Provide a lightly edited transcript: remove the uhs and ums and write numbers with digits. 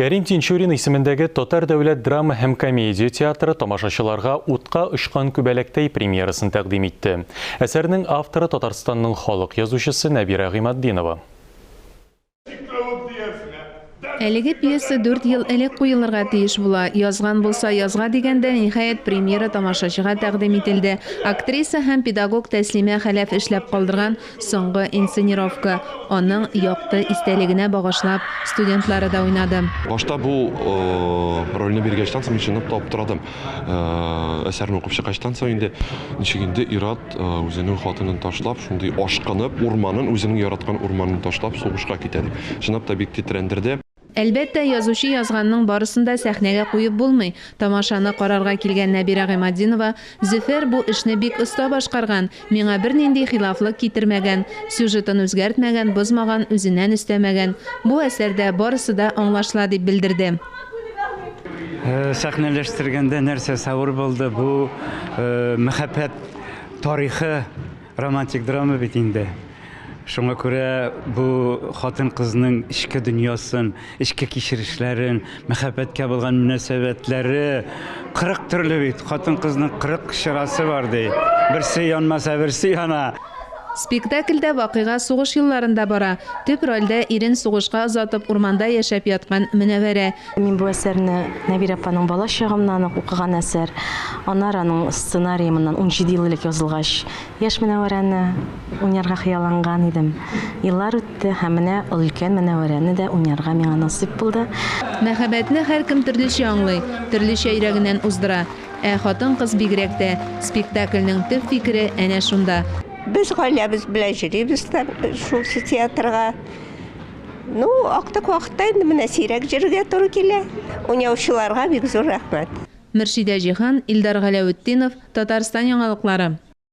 Кәрим Тинчурин исемендәге Татар дәүләт драма һәм комедия театры тамашачыларга утка очкан күбәләктәй премьерасын тәкъдим итте. Әсәрнең авторы Татарстанның халык язучысы Нәбира Гыймаддинова. Әлеге пьеса 4 ел элек куелырга тиеш була. Язган булса язга дигәндә ниһаять премьера тамашачыга тәкъдим ителде. Актриса һәм педагог Тәслимә Хәләф эшләп калдырган соңгы инсценировка. Аның якты истәлегенә багышлап студентлары да уйнады. Башта бу рольне биргәчтән соң чынлап таптырадым. Әсәрне укып чыккачтан соң инде ничегендә Ират үзенең хатынын ташлап, шундый ашкынып, урманын үзенең яраткан урманын ташлап сугышка китә. Чынлап та бик тетрәндерде. Әлбәттә, язучы язганның барысын да сәхнәгә куеп булмый. Тамашаны карарга килгән Нәбира Гыймаддинова, Зөфәр бу эшне бик оста башкарган, миңа бернинди хилафлык китермәгән, сюжетын үзгәртмәгән, бозмаган, үзеннән өстәмәгән. Бу әсәрдә барысы да аңлашыла дип белдерде. Сәхнәләштергәндә нәрсә савыр булды, бу мәхәббәт тарихы, романтик драма бит инде. Шуңа күрә бу хатын кызның ичке дөньясын, ичке кичерешләрен, мәхәббәткә булган мөнәсәбәтләре 40 төрле бит. Хатын кызның 40 чырасы бар ди. Берсе янмаса, берсе яна. Спектакльдә вакыйга сугыш елларында бара. Төп рольдә ирен сугышка озатып урманда яшәп яткан Мөнәвәрә. Мин бу әсәрне Нәбира апаның бала чагымнан укыган әсәр. Аннары аның сценарийымнан 17 ел элек язылгач, яшь Мөнәвәрәне уйнарга хыялланган идем. Еллар үтте һәм менә өлкән Мөнәвәрәне дә уйнарга миңа насыйп булды. Мәхәббәтне һәркем төрлечә аңлый, төрлечә йөрәгеннән уздыра. Ә хатын кыз бигрәк тә спектакльнең төп фикере әнә шунда. Biz гаиләбез белән җөрибез шул театрга. Ну, актык вакытта инде менә сирәк җиргә туры килә. Уйнаучыларга бик зур рәхмәт. Мөршидә Җиһан, Илдар Галәветдинов, Татарстан яңалыклары.